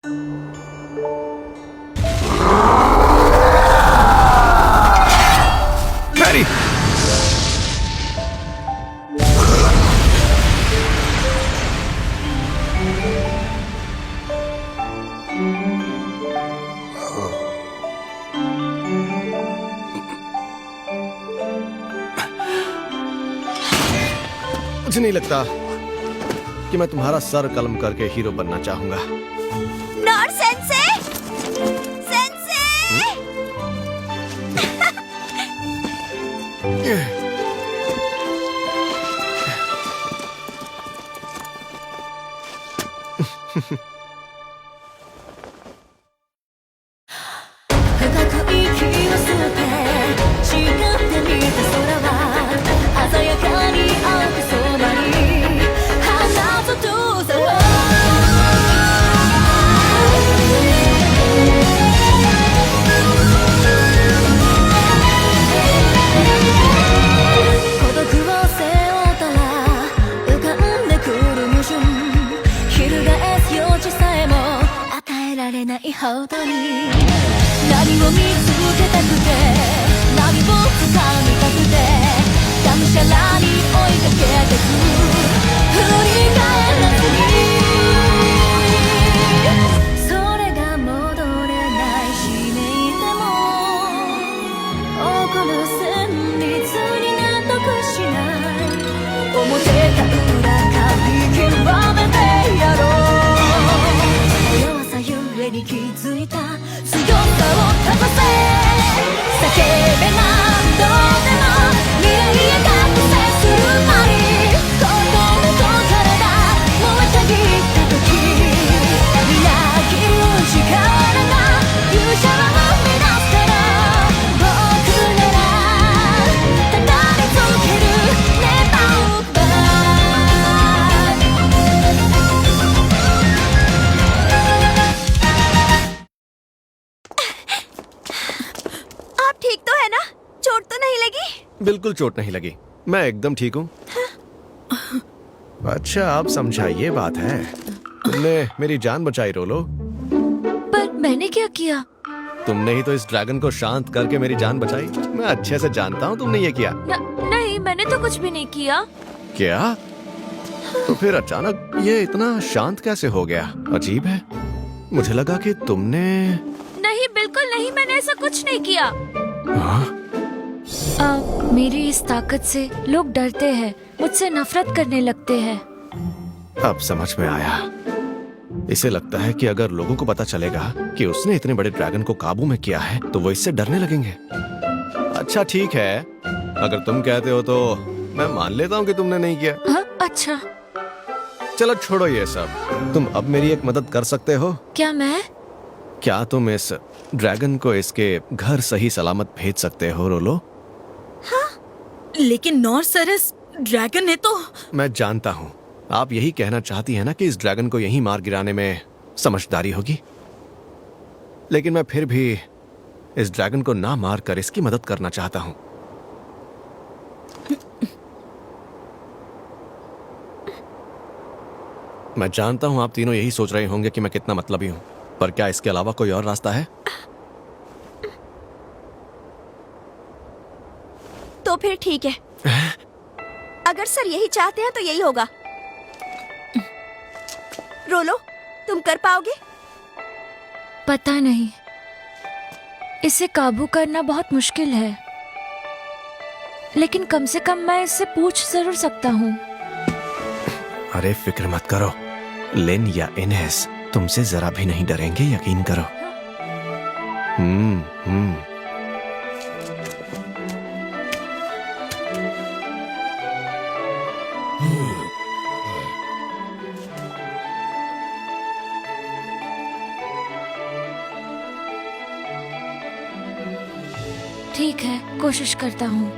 Mary! मुझे नहीं लगता कि मैं तुम्हारा सर कलम करके हीरो बनना चाहूंगा। नॉर सेंसे! सेंसे! बिल्कुल चोट नहीं लगी, मैं एकदम ठीक हूँ। अच्छा, आप समझाइए, बात है तुमने मेरी जान बचाई रोलो। पर मैंने क्या किया? तुमने ही तो इस ड्रैगन को शांत करके मेरी जान बचाई। मैं अच्छे से जानता हूँ तुमने ये किया। नहीं, मैंने तो कुछ भी नहीं किया। क्या? तो फिर अचानक ये इतना शांत कैसे हो गया? अजीब है। मुझे लगा कि तुमने। नहीं, बिल्कुल नहीं, मैंने ऐसा कुछ नहीं किया। हाँ? मेरी इस ताकत से लोग डरते हैं, मुझसे नफरत करने लगते हैं। अब समझ में आया। इसे लगता है कि अगर लोगों को पता चलेगा कि उसने इतने बड़े ड्रैगन को काबू में किया है तो वो इससे डरने लगेंगे। अच्छा ठीक है, अगर तुम कहते हो तो मैं मान लेता हूँ कि तुमने नहीं किया। हाँ, अच्छा। चलो छोड़ो ये सब। तुम अब मेरी एक मदद कर सकते हो? क्या मैं? क्या तुम इस ड्रैगन को इसके घर सही सलामत भेज सकते हो रोलो? हाँ, लेकिन नॉर्सरस ड्रैगन है तो। मैं जानता हूँ आप यही कहना चाहती है ना कि इस ड्रैगन को यहीं मार गिराने में समझदारी होगी, लेकिन मैं फिर भी इस ड्रैगन को ना मार कर इसकी मदद करना चाहता हूँ। मैं जानता हूँ आप तीनों यही सोच रहे होंगे कि मैं कितना मतलबी हूँ, पर क्या इसके अलावा कोई और रास्ता है? तो फिर ठीक है। अगर सर यही चाहते हैं तो यही होगा। रोलो, तुम कर पाओगे? पता नहीं, इसे काबू करना बहुत मुश्किल है, लेकिन कम से कम मैं इससे पूछ जरूर सकता हूँ। अरे फिक्र मत करो, लिन या इनेस तुमसे जरा भी नहीं डरेंगे, यकीन करो। ठीक है, कोशिश करता हूँ।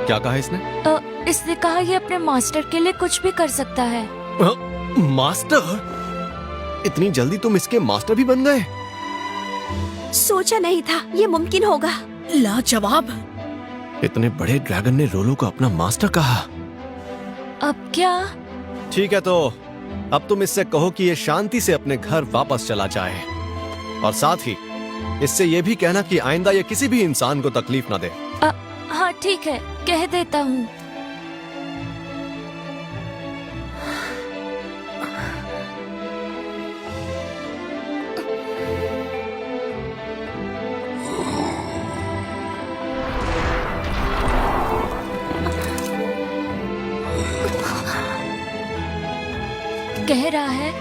क्या कहा इसने? इसने कहा ये अपने मास्टर के लिए कुछ भी कर सकता है। मास्टर? इतनी जल्दी तुम इसके मास्टर भी बन गए? सोचा नहीं था ये मुमकिन होगा। लाजवाब। इतने बड़े ड्रैगन ने लोलो को अपना मास्टर कहा। अब क्या? ठीक है, तो अब तुम इससे कहो कि ये शांति से अपने घर वापस चला जाए, और साथ ही इससे ये भी कहना कि आइंदा ये किसी भी इंसान को तकलीफ ना दे। हाँ ठीक है, कह देता हूँ। कह रहा है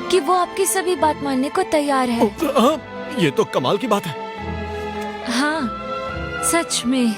कि वो आपकी सभी बात मानने को तैयार है। ये तो कमाल की बात है। हाँ, सच में।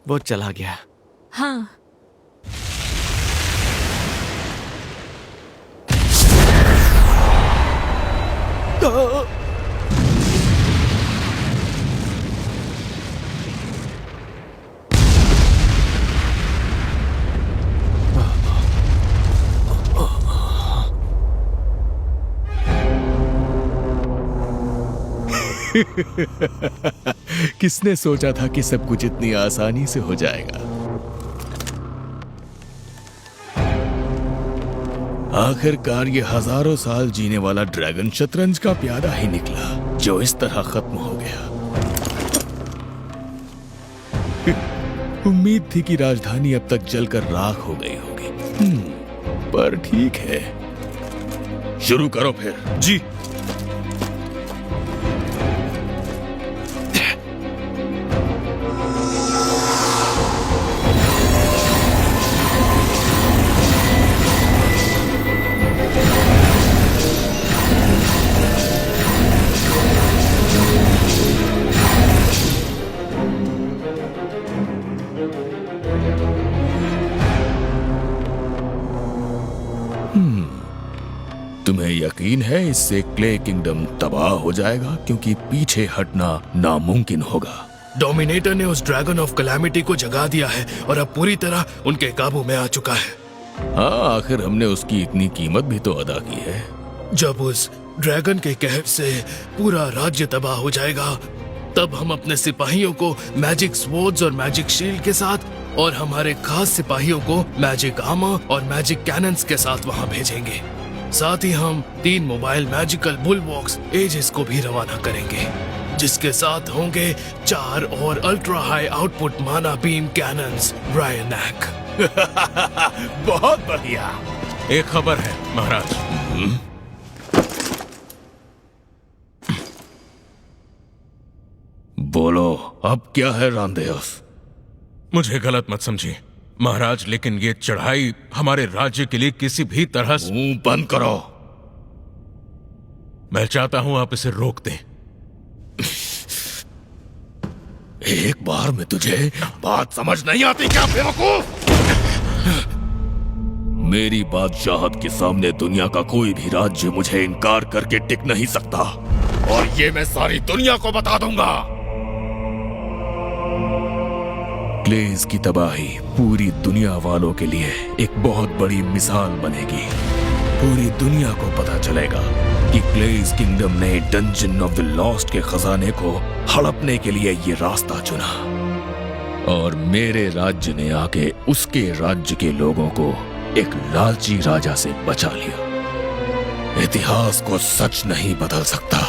वो चला गया। हाँ। किसने सोचा था कि सब कुछ इतनी आसानी से हो जाएगा? आखिरकार ये हजारों साल जीने वाला ड्रैगन शतरंज का प्यादा ही निकला, जो इस तरह खत्म हो गया। उम्मीद थी कि राजधानी अब तक जलकर राख हो गई होगी। पर ठीक है, शुरू करो फिर। जी। तुम्हें यकीन है इससे क्ले किंगडम तबाह हो जाएगा, क्योंकि पीछे हटना नामुमकिन होगा। डोमिनेटर ने उस ड्रैगन ऑफ कैलामिटी को जगा दिया है और अब पूरी तरह उनके काबू में आ चुका है। हाँ, आखिर हमने उसकी इतनी कीमत भी तो अदा की है। जब उस ड्रैगन के कहर से पूरा राज्य तबाह हो जाएगा, तब हम अपने सिपाहियों को मैजिक स्वॉर्ड्स और मैजिक शील्ड के साथ और हमारे खास सिपाहियों को मैजिक आर्मर और मैजिक कैनन्स के साथ वहां भेजेंगे। साथ ही हम 3 मोबाइल मैजिकल बुलवॉक्स एजेस को भी रवाना करेंगे, जिसके साथ होंगे 4 और अल्ट्रा हाई आउटपुट माना बीम कैनन्स ब्रायनैक। बहुत बढ़िया। एक खबर है महाराज। बोलो, अब क्या है रामदेव? मुझे गलत मत समझिए महाराज, लेकिन ये चढ़ाई हमारे राज्य के लिए किसी भी तरह से... मुंह बंद करो। मैं चाहता हूं आप इसे रोक दें। एक बार में तुझे बात समझ नहीं आती क्या बेवकूफ? मेरी बादशाहत के सामने दुनिया का कोई भी राज्य मुझे इनकार करके टिक नहीं सकता, और ये मैं सारी दुनिया को बता दूंगा। क्लेज की तबाही पूरी दुनिया वालों के लिए एक बहुत बड़ी मिसाल बनेगी। पूरी दुनिया को पता चलेगा कि क्लेज किंगडम ने डंजन ऑफ द लॉस्ट के खजाने को हड़पने के लिए ये रास्ता चुना, और मेरे राज्य ने आके उसके राज्य के लोगों को एक लालची राजा से बचा लिया। इतिहास को सच नहीं बदल सकता,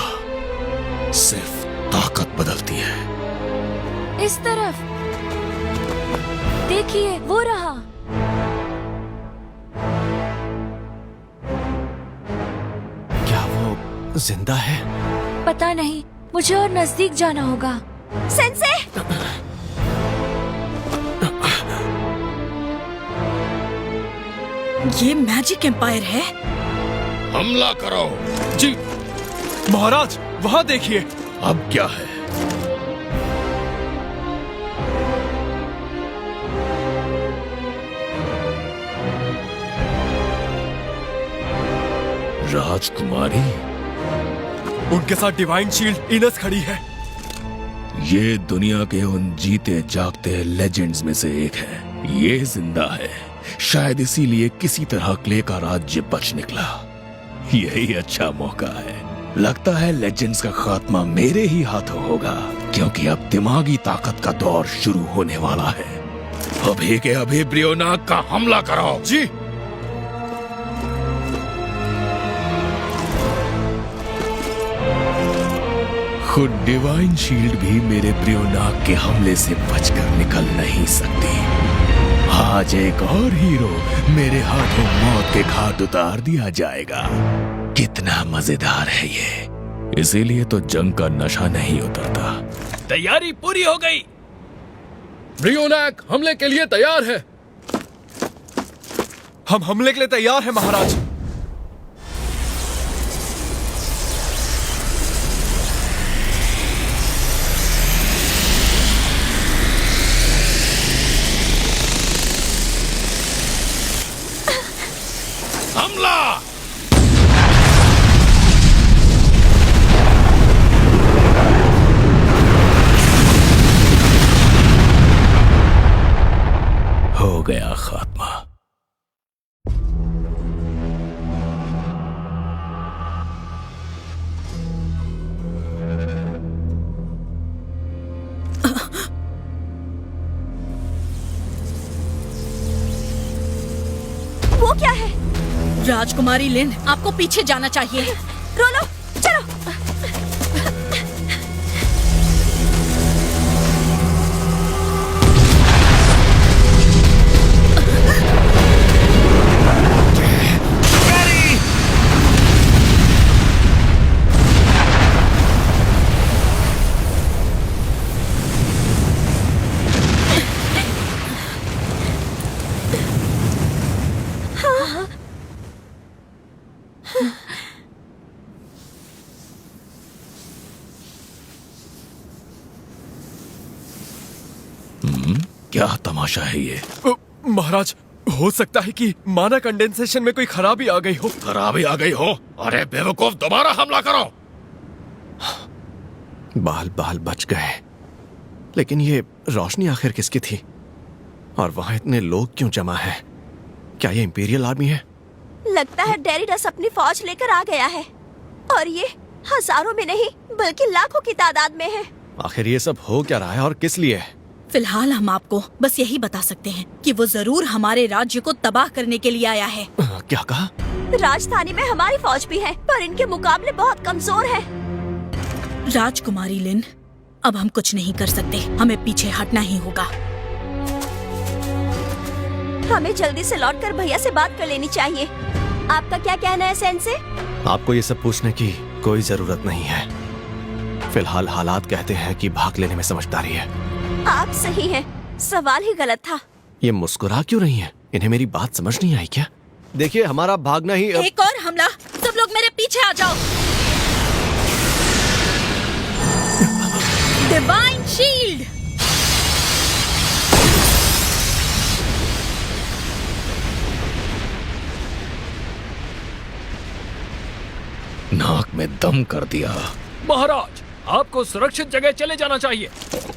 सिर्फ ताकत बदलती है। इस तरफ देखिए, वो रहा। क्या वो जिंदा है? पता नहीं, मुझे और नजदीक जाना होगा। सेंसे! ये मैजिक एम्पायर है। हमला करो। जी महाराज, वहां देखिए। अब क्या है? राजकुमारी? उनके साथ डिवाइन शील्ड इनस खड़ी है। ये दुनिया के उन जीते जागते लेजेंड्स में से एक है। ये जिंदा है, शायद इसीलिए किसी तरह क्ले का राज्य बच निकला। यही अच्छा मौका है। लगता है लेजेंड्स का खात्मा मेरे ही हाथों होगा, क्योंकि अब दिमागी ताकत का दौर शुरू होने वाला है। अभी के अभी ब्रियोनाग का हमला करो। जी। खुद डिवाइन शील्ड भी मेरे ब्रियोनाग के हमले से बचकर निकल नहीं सकती। आज एक और हीरो मेरे हाथों मौत के घाट उतार दिया जाएगा। कितना मजेदार है ये। इसीलिए तो जंग का नशा नहीं उतरता। तैयारी पूरी हो गई। ब्रियोनाग हमले के लिए तैयार है। हम हमले के लिए तैयार हैं महाराज। हमला! हो गया खात्मा। वो क्या है? राजकुमारी लिन, आपको पीछे जाना चाहिए। रोलो, चलो। क्या तमाशा है ये? महाराज, हो सकता है कि माना कंडेंसेशन में कोई खराबी आ गई हो। खराबी आ गई हो? अरे बेवकूफ, दोबारा हमला करो। बाल बाल बच गए, लेकिन ये रोशनी आखिर किसकी थी? और वहां इतने लोग क्यों जमा हैं? क्या ये इंपीरियल आर्मी है? लगता है डेरिडस अपनी फौज लेकर आ गया है, और ये हजारों में नहीं बल्कि लाखों की तादाद में है। आखिर ये सब हो क्या रहा है और किस लिए? फिलहाल हम आपको बस यही बता सकते हैं कि वो जरूर हमारे राज्य को तबाह करने के लिए आया है। क्या कहा? राजधानी में हमारी फौज भी है, पर इनके मुकाबले बहुत कमजोर है। राजकुमारी लिन, अब हम कुछ नहीं कर सकते। हमें पीछे हटना ही होगा। हमें जल्दी से लौटकर भैया से बात कर लेनी चाहिए। आपका क्या कहना है सेंसे? आपको ये सब पूछने की कोई जरूरत नहीं है। फिलहाल हालात कहते हैं कि भाग लेने में समझदारी है। आप सही हैं, सवाल ही गलत था। ये मुस्कुरा क्यों रही हैं? इन्हें मेरी बात समझ नहीं आई क्या? देखिए, हमारा भागना ही एक और हमला। सब लोग मेरे पीछे आ जाओ। Divine shield! नाक में दम कर दिया। महाराज, आपको सुरक्षित जगह चले जाना चाहिए।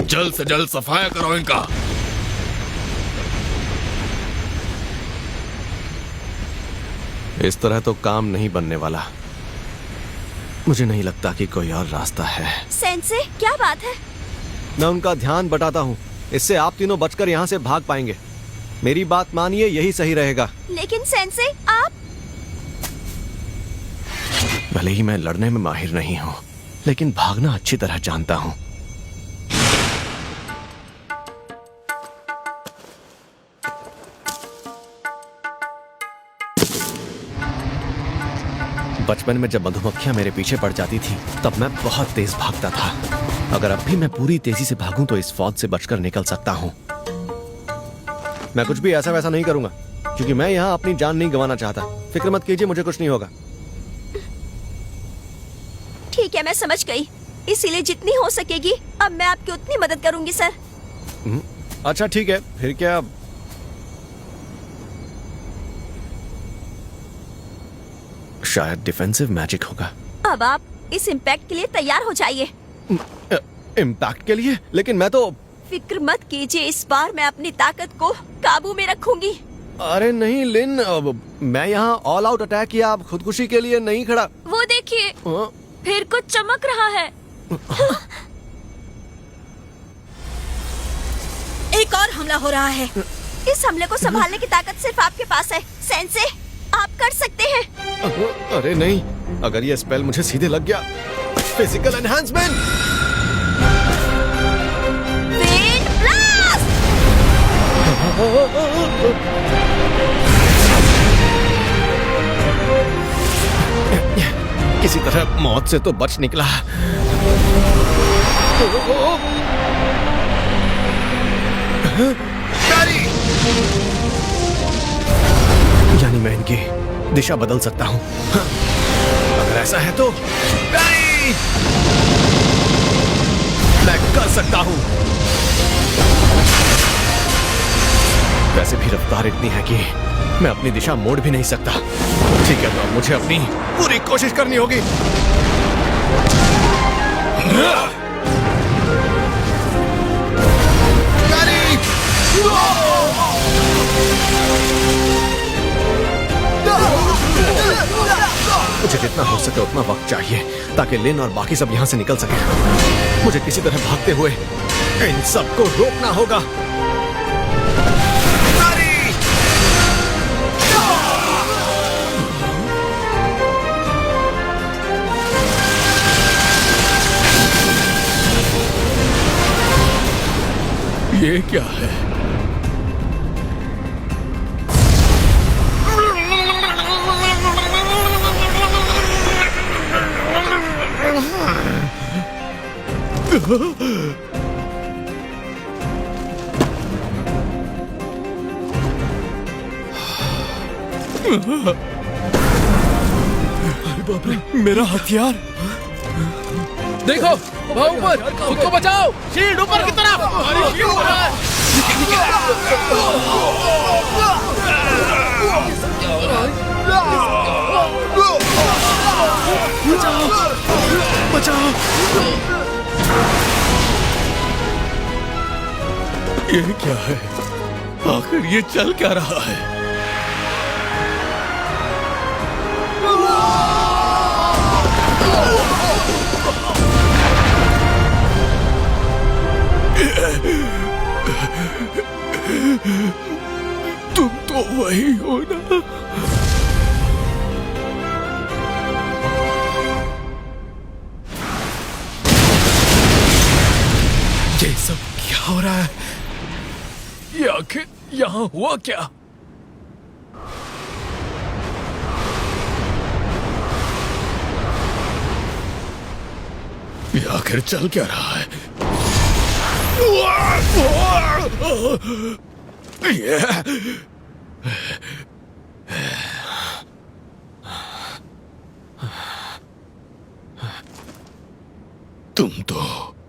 जल्द से जल्द सफाया करो इनका। इस तरह तो काम नहीं बनने वाला। मुझे नहीं लगता कि कोई और रास्ता है। सेंसे, क्या बात है? मैं उनका ध्यान बटाता हूँ। इससे आप तीनों बचकर यहाँ से भाग पाएंगे। मेरी बात मानिए, यही सही रहेगा। लेकिन सेंसे, आप... भले ही मैं लड़ने में माहिर नहीं हूँ, लेकिन भागना अच्छी तरह जानता हूँ। बचपन में जब मधुमक्खियां मेरे पीछे पड़ जाती थी, तब मैं बहुत तेज भागता था। अगर अब भी मैं पूरी तेजी से भागूं तो इस फौज से बचकर निकल सकता हूं। मैं कुछ भी ऐसा वैसा नहीं करूंगा, क्योंकि मैं यहाँ अपनी जान नहीं गंवाना चाहता। फिक्र मत कीजिए, मुझे कुछ नहीं होगा। ठीक है, मैं समझ गई। इसीलिए जितनी हो सकेगी अब मैं आपकी उतनी मदद करूंगी सर। अच्छा ठीक है, फिर क्या? शायद डिफेंसिव मैजिक होगा। अब आप इस इम्पैक्ट के लिए तैयार हो जाइए। इम्पैक्ट के लिए? लेकिन मैं तो... फिक्र मत कीजिए, इस बार मैं अपनी ताकत को काबू में रखूंगी। अरे नहीं लिन, मैं यहाँ ऑल आउट अटैक या खुदकुशी के लिए नहीं खड़ा। वो देखिए, हाँ? फिर कुछ चमक रहा है। एक और हमला हो रहा है। इस हमले को संभालने की ताकत सिर्फ आपके पास है। सेंसे, आप कर सकते हैं। अरे नहीं, अगर ये स्पेल मुझे सीधे लग गया। Physical enhancement. Wind blast. किसी तरह मौत से तो बच निकला। यानी मैं इनकी दिशा बदल सकता हूँ। अगर ऐसा है तो मैं कर सकता हूँ। वैसे भी रफ्तार इतनी है कि मैं अपनी दिशा मोड़ भी नहीं सकता। ठीक है, तो मुझे अपनी पूरी कोशिश करनी होगी। मुझे जितना हो सके उतना वक्त चाहिए ताकि लिन और बाकी सब यहाँ से निकल सके। मुझे किसी तरह भागते हुए इन सबको रोकना होगा। ये क्या है? अरे बाप रे, मेरा हथियार। देखो वहाँ ऊपर, खुद को बचाओ। शील्ड ऊपर की तरफ। बचाओ। ये क्या है? आखिर ये चल क्या रहा है? तुम तो वही हो ना? ये सब क्या हो रहा है? ये आखिर यहाँ हुआ क्या? ये आखिर चल क्या रहा है? तुम तो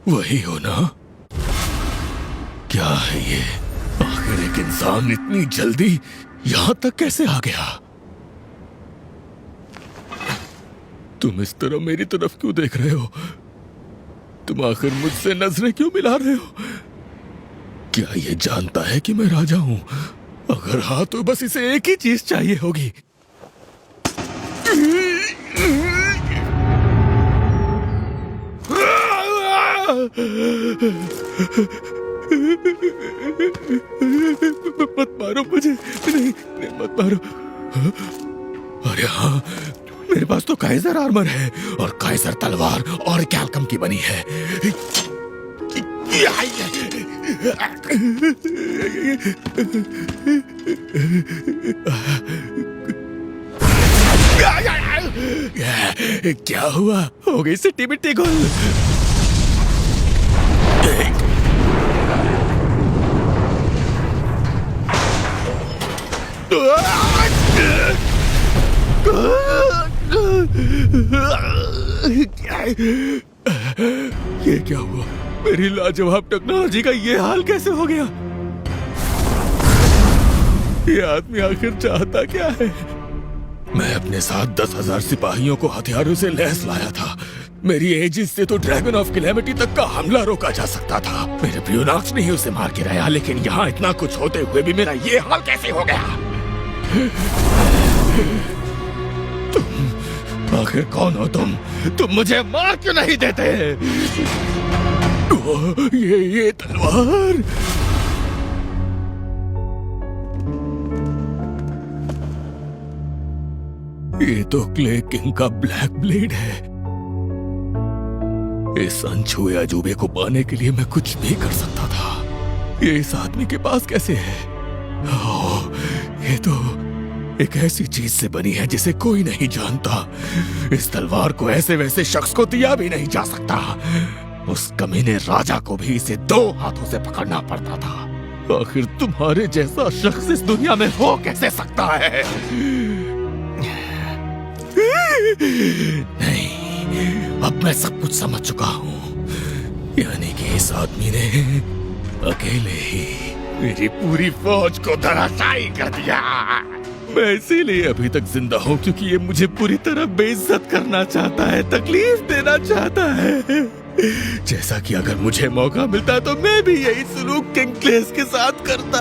वही हो ना? क्या है ये? आखिर एक इंसान इतनी जल्दी यहां तक कैसे आ गया? तुम इस तरह मेरी तरफ क्यों देख रहे हो? तुम आखिर मुझसे नजरें क्यों मिला रहे हो? क्या ये जानता है कि मैं राजा हूं? अगर हाँ तो बस इसे एक ही चीज चाहिए होगी। मत मारो मुझे, नहीं, नहीं मत मारो। अरे हाँ, मेरे पास तो काइजर आर्मर है और काइजर तलवार और कैल्कम की बनी है। क्या हुआ? हो गई सिट्टी मिट्टी गुल। ये क्या हुआ? मेरी लाजवाब टेक्नोलॉजी का ये हाल कैसे हो गया? ये आदमी आखिर चाहता क्या है? मैं अपने साथ 10,000 सिपाहियों को हथियारों से लैस लाया था। मेरी एजिस से तो ड्रैगन ऑफ कैलेमिटी तक का हमला रोका जा सकता था। मेरे ब्यूनॉक्स ने ही उसे मार गिराया, लेकिन यहाँ इतना कुछ होते हुए भी मेरा ये हाल कैसे हो गया? तुम आखिर कौन हो? तुम मुझे मार क्यों नहीं देते? ये तलवार। ये तो क्ले किंग का ब्लैक ब्लेड है। इस अनछुए अजूबे को पाने के लिए मैं कुछ भी कर सकता था। ये इस आदमी के पास कैसे है? ये तो एक ऐसी चीज से बनी है जिसे कोई नहीं जानता। इस तलवार को ऐसे वैसे शख्स को दिया भी नहीं जा सकता। उस कमीने राजा को भी इसे 2 हाथों से पकड़ना पड़ता था। आखिर तुम्हारे जैसा शख्स इस दुनिया में हो कैसे सकता है? नहीं, अब मैं सब कुछ समझ चुका हूँ। यानी कि इस आदमी ने अकेले ही मेरी पूरी फौज को धराशायी कर दिया। मैं इसीलिए अभी तक जिंदा हूँ, क्योंकि ये मुझे पूरी तरह बेइज्जत करना चाहता है, तकलीफ देना चाहता है। जैसा कि अगर मुझे मौका मिलता तो मैं भी यही सलूक किंग क्लेस के साथ करता।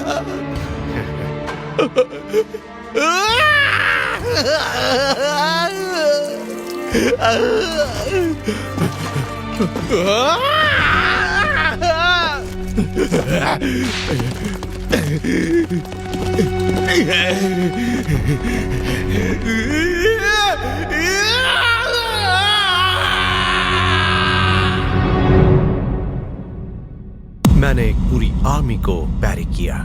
मैंने एक पूरी आर्मी को बैरिक किया।